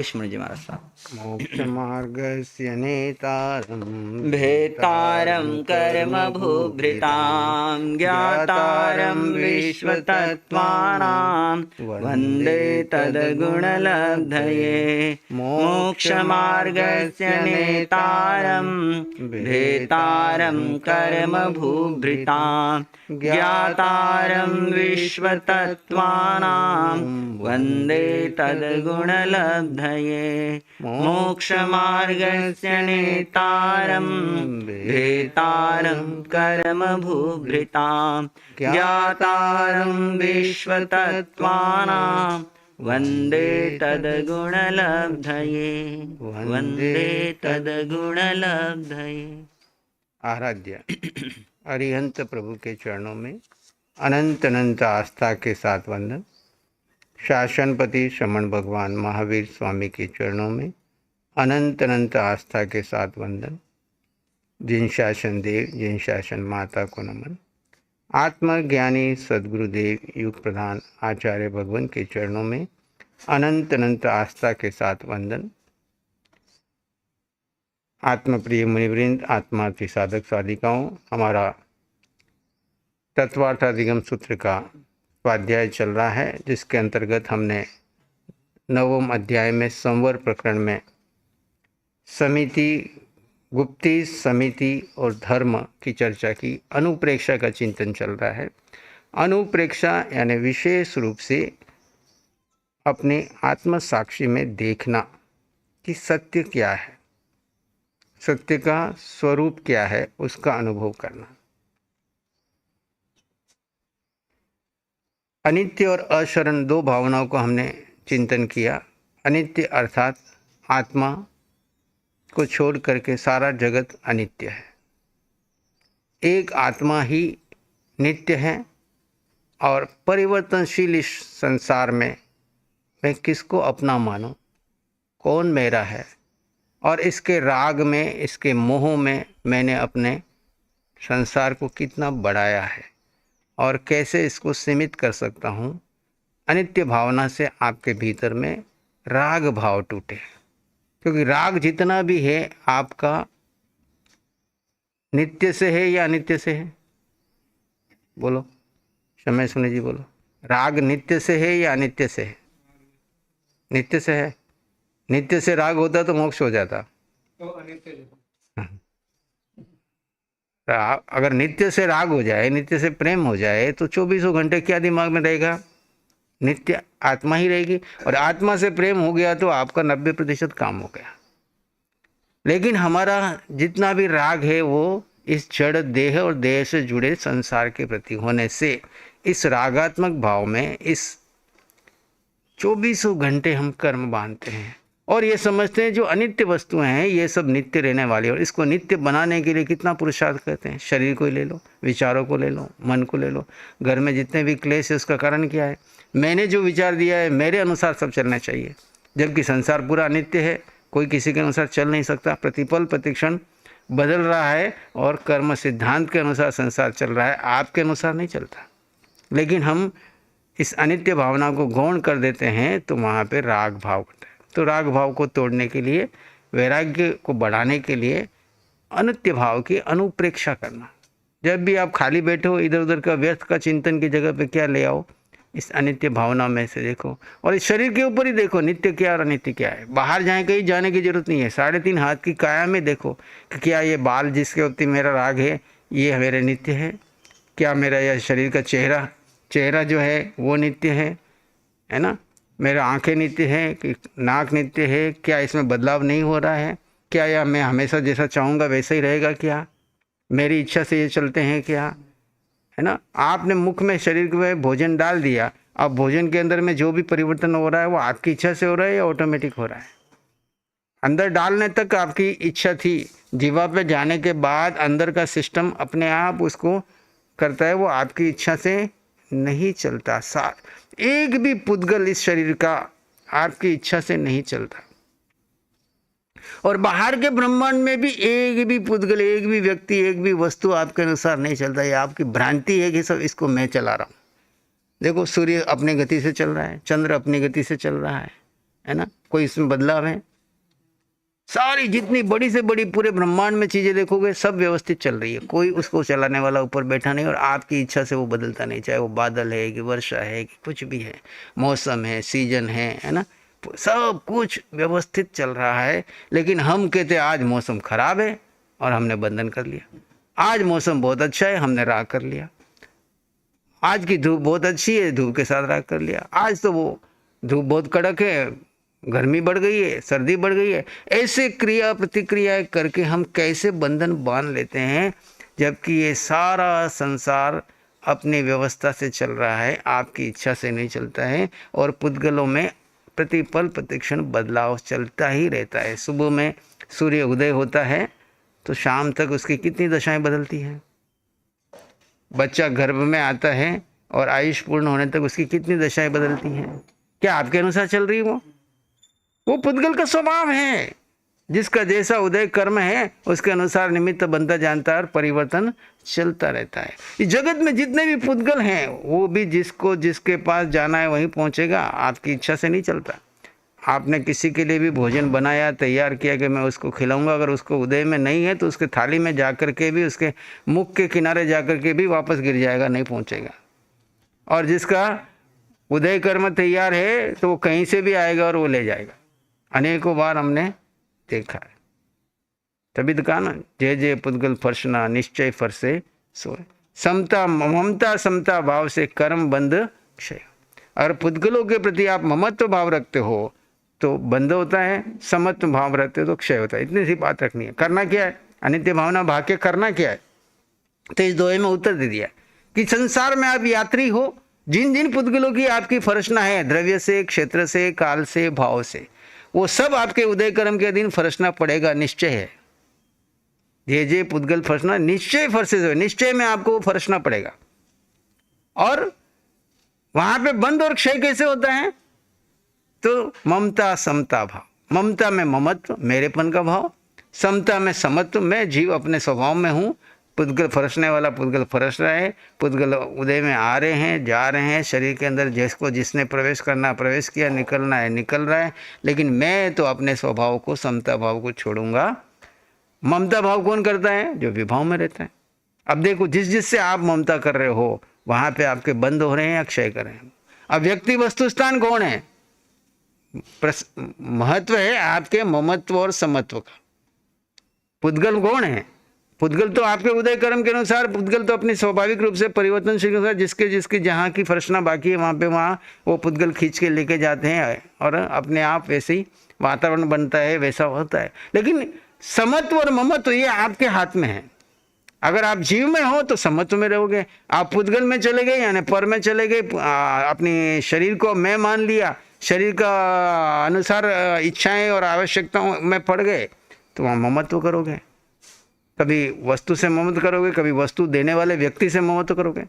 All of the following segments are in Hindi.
लक्ष्मण जी महाराज साहब। मोक्षमार्गस्य नेतारं भेतारं कर्मभूभृतां ज्ञातारं विश्वतत्त्वानां वन्दे तद्गुणलब्धये। मोक्षमार्गस्य नेतारं भेतारं कर्मभूभृतां ज्ञातारं विश्वतत्त्वानां वन्दे तद्गुणलब्धये। मोक्षमार्गस्य नेतारं भेतारं कर्मभूभृतां ज्ञातारं विश्वतत्त्वानां वन्दे तद्गुणलब्धये। वन्दे तद्गुणलब्धये। आराध्य अरिहंत प्रभु के चरणों में अनंत अनंत आस्था के साथ वंदन। शासनपति श्रमण भगवान महावीर स्वामी के चरणों में अनंत अनंत आस्था के साथ वंदन। जिन शासन देव जिन शासन माता को नमन। आत्मज्ञानी सद्गुरुदेव युग प्रधान आचार्य भगवान के चरणों में अनंत अनंत आस्था के साथ वंदन। आत्मप्रिय मुनिवृंद, आत्मार्थी साधक साधिकाओं, हमारा तत्वार्थाधिगम सूत्र का स्वाध्याय चल रहा है, जिसके अंतर्गत हमने 9वें अध्याय में संवर प्रकरण में समिति, गुप्ती, समिति और धर्म की चर्चा की। अनुप्रेक्षा का चिंतन चल रहा है। अनुप्रेक्षा यानी विशेष रूप से अपने आत्म साक्षी में देखना कि सत्य क्या है, सत्य का स्वरूप क्या है, उसका अनुभव करना। अनित्य और अशरण दो भावनाओं को हमने चिंतन किया। अनित्य अर्थात आत्मा को छोड़ करके सारा जगत अनित्य है। एक आत्मा ही नित्य है और परिवर्तनशील इस संसार में मैं किसको अपना मानूं, कौन मेरा है, और इसके राग में, इसके मोह में मैंने अपने संसार को कितना बढ़ाया है और कैसे इसको सीमित कर सकता हूँ। अनित्य भावना से आपके भीतर में राग भाव टूटे, क्योंकि राग जितना भी है आपका नित्य से है या अनित्य से है? बोलो, समय सुने जी, बोलो। राग नित्य से है या अनित्य से है? नित्य से है। नित्य से राग होता तो मोक्ष हो जाता। तो अनित्य अगर नित्य से राग हो जाए, नित्य से प्रेम हो जाए, तो 24 घंटे क्या दिमाग में रहेगा? नित्य आत्मा ही रहेगी। और आत्मा से प्रेम हो गया तो आपका 90% काम हो गया। लेकिन हमारा जितना भी राग है वो इस जड़ देह और देह से जुड़े संसार के प्रति होने से इस रागात्मक भाव में इस 24 घंटे हम कर्म बांधते हैं और ये समझते हैं जो अनित्य वस्तुएं हैं ये सब नित्य रहने वाली है। और इसको नित्य बनाने के लिए कितना पुरुषार्थ करते हैं। शरीर को ही ले लो, विचारों को ले लो, मन को ले लो। घर में जितने भी क्लेश है उसका कारण क्या है? मैंने जो विचार दिया है मेरे अनुसार सब चलना चाहिए, जबकि संसार पूरा अनित्य है। कोई किसी के अनुसार चल नहीं सकता। प्रतिपल प्रतिक्षण बदल रहा है और कर्म सिद्धांत के अनुसार संसार चल रहा है, आपके अनुसार नहीं चलता। लेकिन हम इस अनित्य भावना को गौण कर देते हैं तो वहाँ पे राग भाव होता है। तो राग भाव को तोड़ने के लिए, वैराग्य को बढ़ाने के लिए अनित्य भाव की अनुप्रेक्षा करना। जब भी आप खाली बैठे हो, इधर उधर का व्यर्थ का चिंतन की जगह पे क्या ले आओ? इस अनित्य भावना में से देखो और इस शरीर के ऊपर ही देखो नित्य क्या और अनित्य क्या है। बाहर जाए, कहीं जाने की जरूरत नहीं है। 3.5 हाथ की काया में देखो कि क्या ये बाल जिसके ऊपर मेरा राग है ये मेरे नित्य है? क्या मेरा यह शरीर का चेहरा जो है वो नित्य है ना? मेरा आंखें नित्य है कि नाक नित्य है? क्या इसमें बदलाव नहीं हो रहा है? क्या यह मैं हमेशा जैसा चाहूँगा वैसा ही रहेगा? क्या मेरी इच्छा से ये चलते हैं? क्या है ना? आपने मुख में, शरीर में भोजन डाल दिया, अब भोजन के अंदर में जो भी परिवर्तन हो रहा है वो आपकी इच्छा से हो रहा है या ऑटोमेटिक हो रहा है? अंदर डालने तक आपकी इच्छा थी, जीवा पे जाने के बाद अंदर का सिस्टम अपने आप उसको करता है, वो आपकी इच्छा से नहीं चलता। एक भी पुद्गल इस शरीर का आपकी इच्छा से नहीं चलता। और बाहर के ब्रह्मांड में भी एक भी पुद्गल, एक भी व्यक्ति, एक भी वस्तु आपके अनुसार नहीं चलता। ये आपकी भ्रांति है कि सब इसको मैं चला रहा हूँ। देखो, सूर्य अपनी गति से चल रहा है, चंद्र अपनी गति से चल रहा है है ना, कोई इसमें बदलाव है? सारी जितनी बड़ी से बड़ी पूरे ब्रह्मांड में चीजें देखोगे सब व्यवस्थित चल रही है, कोई उसको चलाने वाला ऊपर बैठा नहीं और आपकी इच्छा से वो बदलता नहीं, चाहे वो बादल है कि वर्षा है कि कुछ भी है, मौसम है, सीजन है ना, सब कुछ व्यवस्थित चल रहा है। लेकिन हम कहते आज मौसम खराब है और हमने बंधन कर लिया, आज मौसम बहुत अच्छा है हमने राग कर लिया, आज की धूप बहुत अच्छी है धूप के साथ राग कर लिया, आज तो वो धूप बहुत कड़क है, गर्मी बढ़ गई है, सर्दी बढ़ गई है। ऐसे क्रिया प्रतिक्रिया करके हम कैसे बंधन बांध लेते हैं, जबकि ये सारा संसार अपनी व्यवस्था से चल रहा है, आपकी इच्छा से नहीं चलता है। और पुद्गलों में प्रतिपल प्रतिक्षण बदलाव चलता ही रहता है। सुबह में सूर्य उदय होता है तो शाम तक उसकी कितनी दशाएं बदलती हैं। बच्चा गर्भ में आता है और आयुष पूर्ण होने तक उसकी कितनी दशाएं बदलती हैं। क्या आपके अनुसार चल रही है? वो पुद्गल का स्वभाव है, जिसका जैसा उदय कर्म है उसके अनुसार निमित्त बनता जानता है और परिवर्तन चलता रहता है। इस जगत में जितने भी पुद्गल हैं वो भी जिसको जिसके पास जाना है वहीं पहुंचेगा, आपकी इच्छा से नहीं चलता। आपने किसी के लिए भी भोजन बनाया, तैयार किया कि मैं उसको खिलाऊंगा, अगर उसको उदय में नहीं है तो उसके थाली में जाकर के भी, उसके मुख के किनारे जाकर के भी वापस गिर जाएगा, नहीं पहुंचेगा। और जिसका उदय कर्म तैयार है तो वो कहीं से भी आएगा और वो ले जाएगा। अनेकों बार हमने देखा है। तभी तो कहा ना, जय जय पुद्गल फर्शना निश्चय फरसे सोए। समता ममता समता भाव से कर्म बंध क्षय। अगर पुद्गलों के प्रति आप ममत्व भाव रखते हो तो बंध होता है, समत्व भाव रखते हो तो क्षय होता है। इतनी सी बात रखनी है। करना क्या है? अनित्य भावना भाग के करना क्या है? तो इस दोहे में उत्तर दे दिया कि संसार में आप यात्री हो, जिन जिन पुद्गलों की आपकी फर्शना है, द्रव्य से, क्षेत्र से, काल से, भाव से, वो सब आपके उदय कर्म के अधीन फरसना पड़ेगा, निश्चय है। ये जे पुद्गल फरसना निश्चय फरसे, निश्चय में आपको फरसना पड़ेगा। और वहां पे बंध और क्षय कैसे होता है? तो ममता समता भाव, ममता में ममत्व, मेरेपन का भाव, समता में समत्व, मैं जीव अपने स्वभाव में हूं। पुद्गल फरसने वाला पुद्गल फरस रहा है, पुद्गल उदय में आ रहे हैं, जा रहे हैं, शरीर के अंदर जिसको जिसने प्रवेश करना प्रवेश किया, निकलना है निकल रहा है। लेकिन मैं तो अपने स्वभाव को, समता भाव को छोड़ूंगा। ममता भाव कौन करता है? जो विभाव में रहता है। अब देखो, जिस जिससे आप ममता कर रहे हो वहां पे आपके बंद हो रहे हैं या क्षय कर रहे हैं। अब व्यक्ति वस्तु स्थान कौन है? महत्व है आपके ममत्व और समत्व का। पुद्गल कौन है? पुद्गल तो आपके उदय कर्म के अनुसार, पुद्गल तो अपनी स्वाभाविक रूप से परिवर्तनशील के अनुसार जिसके जिसके जहाँ की फरसना बाकी है वहाँ पे वहाँ वो पुद्गल खींच के लेके जाते हैं और अपने आप वैसे ही वातावरण बनता है, वैसा होता है। लेकिन समत्व और ममत्व ये आपके हाथ में है। अगर आप जीव में हो तो समत्व में रहोगे, आप पुद्गल में चले गए यानी पर में चले गए, अपनी शरीर को मैं मान लिया, शरीर का अनुसार इच्छाएं और आवश्यकताओं में पड़ गए तो वहाँ ममत्व करोगे। कभी वस्तु से ममत्व करोगे, कभी वस्तु देने वाले व्यक्ति से ममत्व करोगे।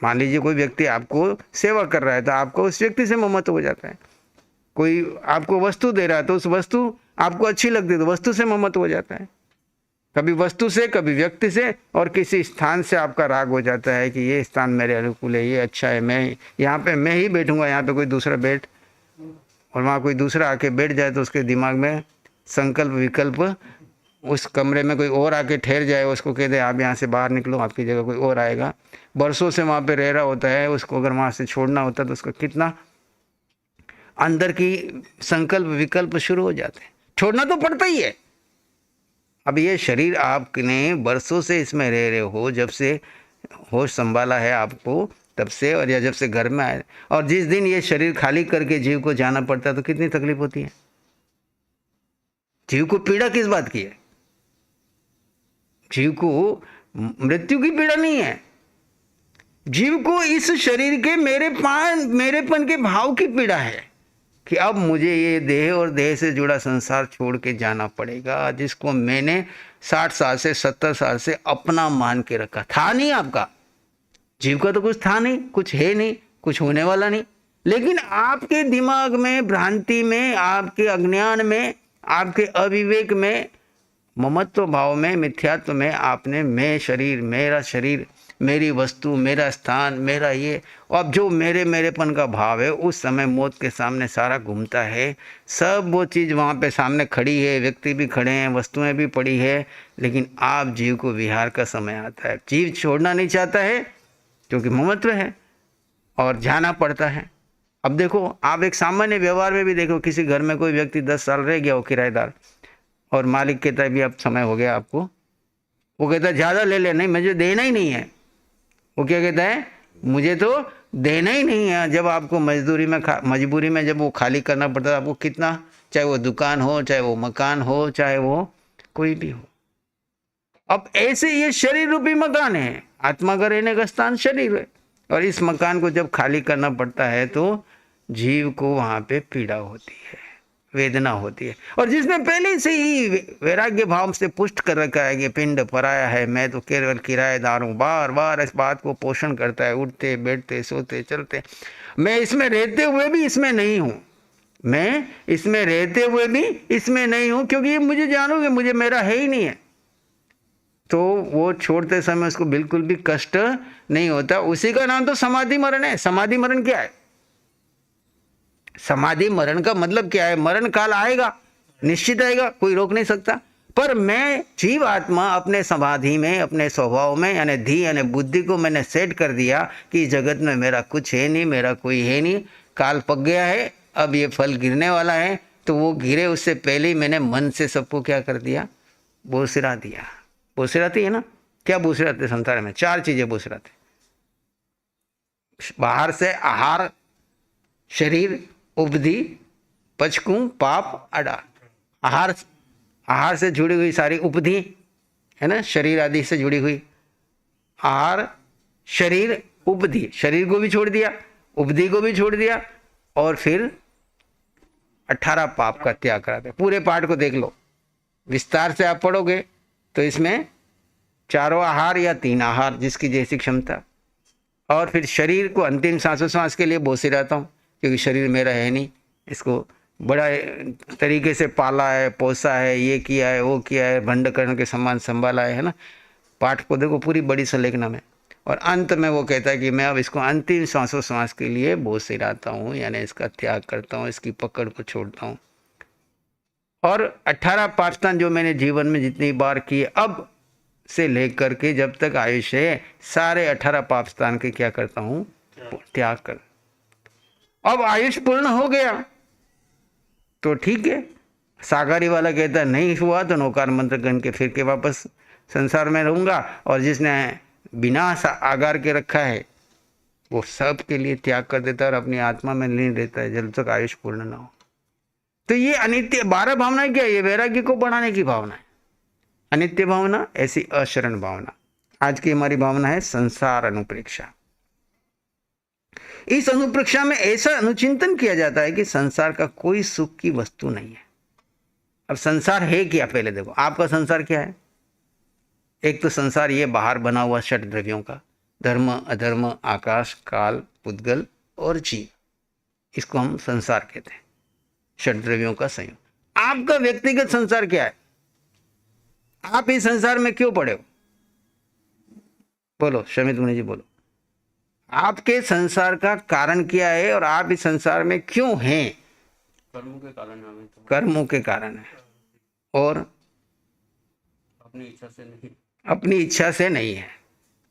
मान लीजिए कोई व्यक्ति आपको सेवा कर रहा है तो आपको उस व्यक्ति से ममत्व हो जाता है। कोई आपको वस्तु दे रहा है तो उस वस्तु आपको अच्छी लगती है तो वस्तु से ममत्व हो जाता है। कभी वस्तु से, कभी व्यक्ति से, और किसी स्थान से आपका राग हो जाता है कि ये स्थान मेरे अनुकूल है, ये अच्छा है, मैं यहाँ पे मैं ही बैठूंगा, यहाँ पे कोई दूसरा बैठ, और वहाँ कोई दूसरा आके बैठ जाए तो उसके दिमाग में संकल्प विकल्प, उस कमरे में कोई और आके ठहर जाए, उसको कह दे आप यहाँ से बाहर निकलो, आपकी जगह कोई और आएगा। बरसों से वहाँ पे रह रहा होता है, उसको अगर वहाँ से छोड़ना होता है तो उसका कितना अंदर की संकल्प विकल्प शुरू हो जाते हैं। छोड़ना तो पड़ता ही है। अब ये शरीर आपने बरसों से इसमें रह रहे हो, जब से होश संभाला है आपको तब से, और या जब से घर में आए, और जिस दिन ये शरीर खाली करके जीव को जाना पड़ता है तो कितनी तकलीफ होती है। जीव को पीड़ा किस बात की है? जीव को मृत्यु की पीड़ा नहीं है, जीव को इस शरीर के मेरेपन के भाव की पीड़ा है कि अब मुझे ये देह और देह से जुड़ा संसार छोड़ के जाना पड़ेगा, जिसको मैंने 60 साल से 70 साल से अपना मान के रखा था। नहीं आपका, जीव का तो कुछ था नहीं, कुछ है नहीं, कुछ होने वाला नहीं। लेकिन आपके दिमाग में, भ्रांति में, आपके अज्ञान में, आपके अविवेक में, ममत्व भाव में, मिथ्यात्व में आपने मैं शरीर, मेरा शरीर, मेरी वस्तु, मेरा स्थान, मेरा ये। अब जो मेरेपन का भाव है उस समय मौत के सामने सारा घूमता है। सब वो चीज़ वहाँ पे सामने खड़ी है, व्यक्ति भी खड़े हैं, वस्तुएं भी पड़ी है, लेकिन आप जीव को विहार का समय आता है। जीव छोड़ना नहीं चाहता है क्योंकि ममत्व है और जाना पड़ता है। अब देखो, आप एक सामान्य व्यवहार में भी देखो, किसी घर में कोई व्यक्ति 10 साल रह गया हो किराएदार, और मालिक कहता है भी अब समय हो गया आपको, वो कहता है ज़्यादा ले ले, नहीं मुझे देना ही नहीं है। वो क्या कहता है, मुझे तो देना ही नहीं है। जब आपको मजबूरी में जब वो खाली करना पड़ता है आपको, कितना, चाहे वो दुकान हो, चाहे वो मकान हो, चाहे वो कोई भी हो। अब ऐसे ये शरीर रूपी मकान है, आत्मा का रहने का स्थान शरीर है, और इस मकान को जब खाली करना पड़ता है तो जीव को वहाँ पे पीड़ा होती है, वेदना होती है। और जिसने पहले से ही वैराग्य भाव से पुष्ट कर रखा है कि पिंड पराया है, मैं तो केवल किराएदार हूँ, बार बार इस बात को पोषण करता है, उठते बैठते सोते चलते, मैं इसमें रहते हुए भी इसमें नहीं हूँ, मैं इसमें रहते हुए भी इसमें नहीं हूँ, क्योंकि ये मुझे जानोगे, मुझे मेरा है ही नहीं है। तो वो छोड़ते समय उसको बिल्कुल भी कष्ट नहीं होता। उसी का नाम तो समाधि मरण है। समाधि मरण क्या है? समाधि मरण का मतलब क्या है? मरण काल आएगा, निश्चित आएगा, कोई रोक नहीं सकता। पर मैं जीव आत्मा अपने समाधि में, अपने स्वभाव में, यानी धी यानी बुद्धि को मैंने सेट कर दिया कि जगत में मेरा कुछ है नहीं, मेरा कोई है नहीं, काल पक गया है, अब ये फल गिरने वाला है। तो वो गिरे उससे पहले ही मैंने मन से सबको क्या कर दिया? बोसिरा दिया। बोसिराती है ना, क्या बोसिराते संसार में? 4 चीजें बोसिराते। बाहर से आहार, शरीर, उपधि, पचकू, पाप, अडा। आहार से जुड़ी हुई सारी उपधि है ना, शरीर आदि से जुड़ी हुई। आहार, शरीर, उपधि, शरीर को भी छोड़ दिया, उपधि को भी छोड़ दिया, और फिर 18 पाप का त्याग कराते। पूरे पाठ को देख लो, विस्तार से आप पढ़ोगे तो इसमें 4 आहार या 3 आहार, जिसकी जैसी क्षमता। और फिर शरीर को अंतिम सांसों के लिए बोसिराता हूँ, क्योंकि शरीर मेरा है नहीं, इसको बड़ा तरीके से पाला है, पोसा है, ये किया है, वो किया है, भंडकर्ण के समान संभाला है ना। पाठ को देखो पूरी बड़ी संलेखना में। और अंत में वो कहता है कि मैं अब इसको अंतिम सांस के लिए बोसिराता हूँ, यानी इसका त्याग करता हूँ, इसकी पकड़ को छोड़ता हूँ। और 18 पापस्थान जो मैंने जीवन में जितनी बार किए, अब से लेकर के जब तक आयुष्य है, सारे 18 पापस्थान के क्या करता हूं? त्याग कर। अब आयुष पूर्ण हो गया तो ठीक है। सागारी वाला कहता है नहीं हुआ तो नौकार मंत्र गण के फिर के वापस संसार में रहूंगा, और जिसने बिना आगार के रखा है वो सब के लिए त्याग कर देता है और अपनी आत्मा में लीन रहता है जब तक आयुष पूर्ण ना हो। तो ये अनित्य 12 भावना क्या है? ये वैराग्य को बढ़ाने की भावना है। अनित्य भावना, ऐसी अशरण भावना। आज की हमारी भावना है संसार अनुप्रेक्षा। इस अनुप्रेक्षा में ऐसा अनुचिंतन किया जाता है कि संसार का कोई सुख की वस्तु नहीं है। अब संसार है क्या? पहले देखो आपका संसार क्या है। एक तो संसार ये बाहर बना हुआ 6 द्रव्यों का, धर्म, अधर्म, आकाश, काल, पुद्गल और जीव, इसको हम संसार कहते हैं। 6 द्रव्यों का संयोग। आपका व्यक्तिगत संसार क्या है? आप इस संसार में क्यों पड़े हो? बोलो शमित मुनि जी, बोलो। आपके संसार का कारण क्या है और आप इस संसार में क्यों हैं? कर्मों के कारण। कर्मों के कारण है, और अपनी इच्छा से नहीं। अपनी इच्छा से नहीं है,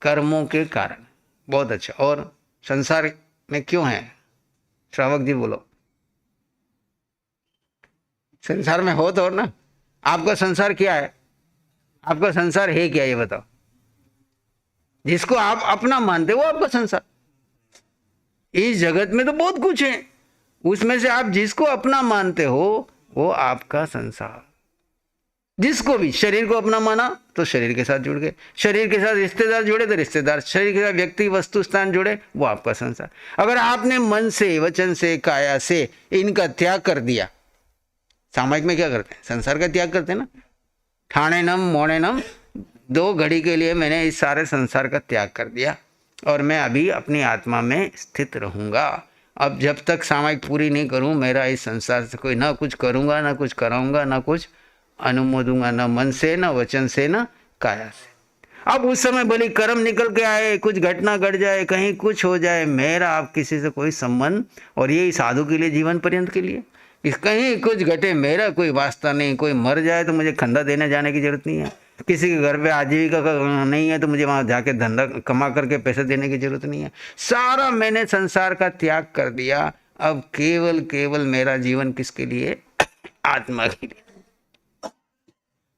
कर्मों के कारण। बहुत अच्छा। और संसार में क्यों है? श्रावक जी बोलो। संसार में हो तो ना। आपका संसार क्या है? आपका संसार है क्या ये बताओ। जिसको आप अपना मानते हो वो आपका संसार। इस जगत में तो बहुत कुछ है, उसमें से आप जिसको अपना मानते हो वो आपका संसार। जिसको भी, शरीर को अपना माना तो शरीर के साथ जुड़ गए, शरीर के साथ रिश्तेदार जुड़े तो रिश्तेदार, शरीर के साथ व्यक्ति वस्तु स्थान जुड़े, वो आपका संसार। अगर आपने मन से, वचन से, काया से इनका त्याग कर दिया, सामाजिक में क्या करते हैं? संसार का त्याग करते हैं ना। ठाणे नम मोणे नम, 2 घड़ी के लिए मैंने इस सारे संसार का त्याग कर दिया और मैं अभी अपनी आत्मा में स्थित रहूंगा। अब जब तक सामायिक पूरी नहीं करूं, मेरा इस संसार से कोई ना कुछ करूंगा, ना कुछ कराऊंगा, ना कुछ अनुमोदूंगा, ना मन से, ना वचन से, ना काया से। अब उस समय भले कर्म निकल के आए, कुछ घटना घट जाए, कहीं कुछ हो जाए, मेरा आप किसी से कोई संबंध, और यही साधु के लिए जीवन पर्यंत के लिए, इस कहीं कुछ घटे मेरा कोई वास्ता नहीं। कोई मर जाए तो मुझे खंडा देने जाने की जरूरत नहीं है, किसी के घर पे आजीविका का नहीं है तो मुझे वहाँ जाके धंधा कमा करके पैसे देने की जरूरत नहीं है। सारा मैंने संसार का त्याग कर दिया, अब केवल केवल मेरा जीवन किसके लिए? आत्मा के लिए।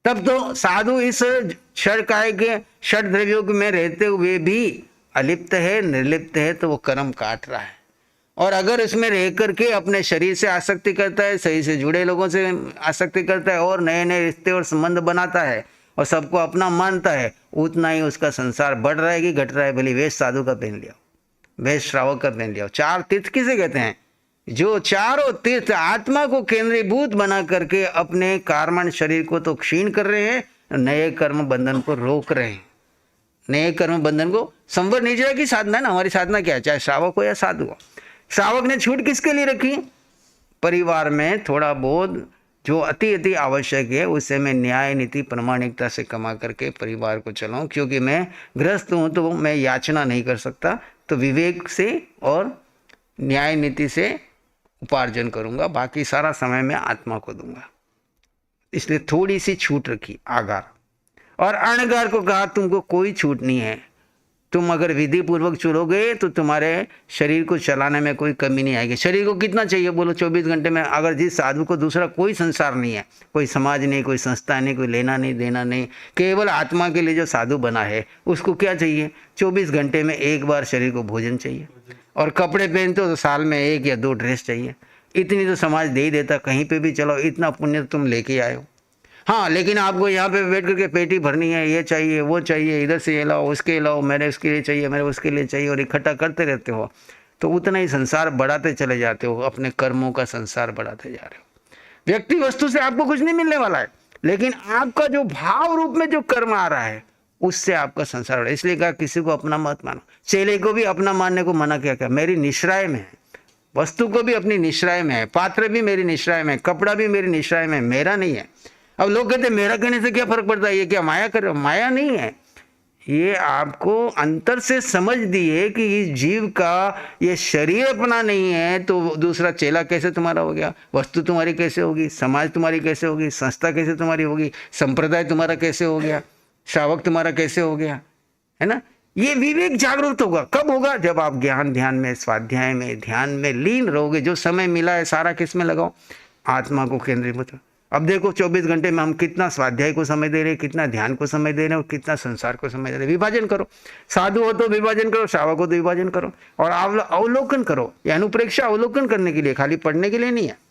तब तो साधु इस षडकाय के षड द्रव्यों में रहते हुए भी अलिप्त है, निर्लिप्त है, तो वो कर्म काट रहा है। और अगर इसमें रह करके अपने शरीर से आसक्ति करता है, सही से जुड़े लोगों से आसक्ति करता है, और नए नए रिश्ते और संबंध बनाता है, और सबको अपना मानता है, उतना ही उसका संसार बढ़ रहा है कि घट रहा है। भले वेश साधु का पहन लिया, वेश श्रावक का पहन लिया। चार तीर्थ किसे कहते हैं? जो चारों तीर्थ आत्मा को केंद्रीभूत बना करके अपने कार्मण शरीर को तो क्षीण कर रहे हैं, नए कर्म बंधन को रोक रहे हैं। नए कर्म बंधन को संवर निजरा की साधना है ना। हमारी साधना क्या है? चाहे श्रावक हो या साधु हो। श्रावक ने छूट किसके लिए रखी? परिवार में थोड़ा बहुत जो अति अति आवश्यक है उससे मैं न्याय नीति प्रामाणिकता से कमा करके परिवार को चलाऊं, क्योंकि मैं गृहस्थ हूं तो मैं याचना नहीं कर सकता, तो विवेक से और न्याय नीति से उपार्जन करूंगा, बाकी सारा समय मैं आत्मा को दूंगा। इसलिए थोड़ी सी छूट रखी आगार। और अणगार को कहा तुमको कोई छूट नहीं है, तुम अगर विधि पूर्वक चलोगे तो तुम्हारे शरीर को चलाने में कोई कमी नहीं आएगी। शरीर को कितना चाहिए बोलो? 24 घंटे में। अगर जिस साधु को दूसरा कोई संसार नहीं है, कोई समाज नहीं, कोई संस्था नहीं, कोई लेना नहीं देना नहीं, केवल आत्मा के लिए जो साधु बना है उसको क्या चाहिए? 24 घंटे में एक बार शरीर को भोजन चाहिए, और कपड़े पहनते हो तो साल में 1 या 2 ड्रेस चाहिए। इतनी तो समाज दे ही देता, कहीं पे भी चलो इतना पुण्य तुम लेके आए हो। हाँ, लेकिन आपको यहाँ पे बैठ करके पेटी भरनी है, ये चाहिए वो चाहिए, इधर से ये लाओ उसके लाओ, मेरे उसके लिए चाहिए, मेरे उसके लिए चाहिए, और इकट्ठा करते रहते हो, तो उतना ही संसार बढ़ाते चले जाते हो, अपने कर्मों का संसार बढ़ाते जा रहे हो। व्यक्ति वस्तु से आपको कुछ नहीं मिलने वाला है, लेकिन आपका जो भाव रूप में जो कर्म आ रहा है उससे आपका संसार बढ़ा। इसलिए कहा किसी को अपना मत मानो। चेले को भी अपना मानने को मना क्या? मेरी निश्राय में है, वस्तु को भी अपनी निश्राय में है, पात्र भी मेरी निश्राय में, कपड़ा भी मेरी निश्राय में, मेरा नहीं है। अब लोग कहते हैं मेरा कहने से क्या फर्क पड़ता है, ये क्या माया कर? माया नहीं है, ये आपको अंतर से समझ दिए कि इस जीव का ये शरीर अपना नहीं है, तो दूसरा चेला कैसे तुम्हारा हो गया? वस्तु तुम्हारी कैसे होगी? समाज तुम्हारी कैसे होगी? संस्था कैसे तुम्हारी होगी? संप्रदाय तुम्हारा कैसे हो गया? श्रावक तुम्हारा कैसे हो गया? है ना? ये विवेक जागरूक होगा। कब होगा? जब आप ज्ञान ध्यान में, स्वाध्याय में, ध्यान में लीन रहोगे। जो समय मिला है सारा किस में लगाओ? आत्मा को केंद्रीभूत। अब देखो 24 घंटे में हम कितना स्वाध्याय को समय दे रहे हैं, कितना ध्यान को समय दे रहे हैं, और कितना संसार को समय दे रहे हैं। विभाजन करो। साधु हो तो विभाजन करो, श्रावक हो तो विभाजन करो, और अवलोकन करो। ये अनुप्रेक्षा अवलोकन करने के लिए, खाली पढ़ने के लिए नहीं है।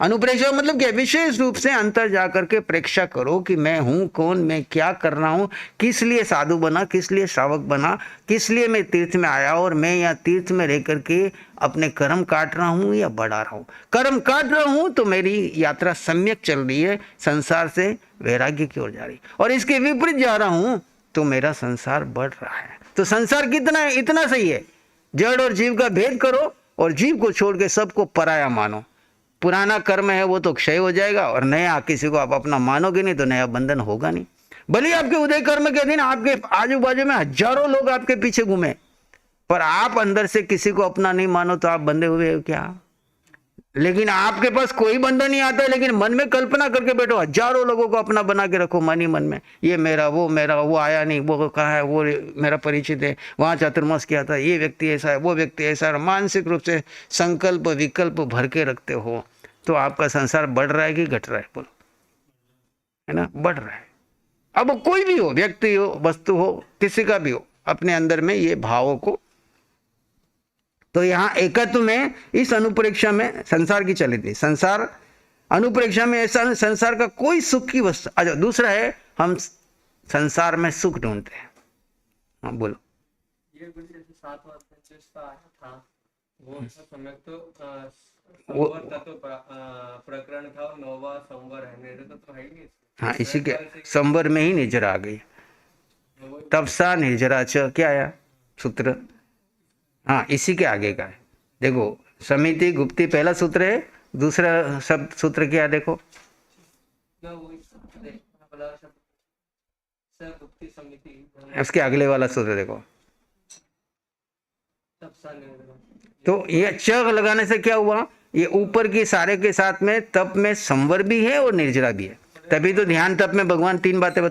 अनुप्रेक्षा मतलब क्या? विशेष रूप से अंतर जाकर के प्रेक्षा करो कि मैं हूं कौन, मैं क्या कर रहा हूं, किस लिए साधु बना, किस लिए श्रावक बना, किस लिए मैं तीर्थ में आया, और मैं यहाँ तीर्थ में रह करके अपने कर्म काट रहा हूं या बढ़ा रहा हूं। कर्म काट रहा हूं तो मेरी यात्रा सम्यक चल रही है, संसार से वैराग्य की ओर जा रही, और इसके विपरीत जा रहा हूं तो मेरा संसार बढ़ रहा है। तो संसार कितना है? इतना सही है। जड़ और जीव का भेद करो, और जीव को छोड़ के सबको पराया मानो। पुराना कर्म है वो तो क्षय हो जाएगा, और नया किसी को आप अपना मानोगे नहीं तो नया बंधन होगा नहीं। भले आपके उदय कर्म के दिन आपके आजू बाजू में हजारों लोग आपके पीछे घूमे, पर आप अंदर से किसी को अपना नहीं मानो तो आप बंधे हुए हो क्या? लेकिन आपके पास कोई बंधन नहीं आता है, लेकिन मन में कल्पना करके बैठो, हजारों लोगों को अपना बना के रखो मन ही मन में। ये मेरा, वो आया नहीं, वो कहाँ है, वो मेरा परिचित है, वहाँ चातुर्मास किया था, ये व्यक्ति ऐसा है, वो व्यक्ति ऐसा है। मानसिक रूप से संकल्प विकल्प भर के रखते हो, तो आपका संसार बढ़ रहा है कि घट रहा है? बोलो, है ना? बढ़ रहा है। अब कोई भी हो, व्यक्ति हो, वस्तु हो, किसी का भी हो, अपने अंदर में ये भावों को, तो यहाँ एकत्व में इस अनुप्रेक्षा में संसार की चली थी। संसार अनुप्रेक्षा में ऐसा संसार का कोई सुख की वस्तु। अच्छा, दूसरा है हम संसार में सुख ढूंढते हैं। हाँ बोलो। ये जैसे 7वां था वो समय तो वो प्रकरण था, और 9वां संवर है, तो है ही नहीं। हाँ, इसी के संवर में ही निर्जरा आ गई। तब सा निर्जरा च क्या आया सूत्र? हाँ, इसी के आगे का है। देखो, समिति गुप्ती पहला सूत्र है, दूसरा शब्द सूत्र क्या है? देखो, भक्ति समिति उसके अगले वाला सूत्र देखो। तपसा निर्गुण। तो ये च लगाने से क्या हुआ, ये ऊपर की सारे के साथ में तप में संवर भी है और निर्जरा भी है। तभी तो ध्यान तप में भगवान 3 बातें बता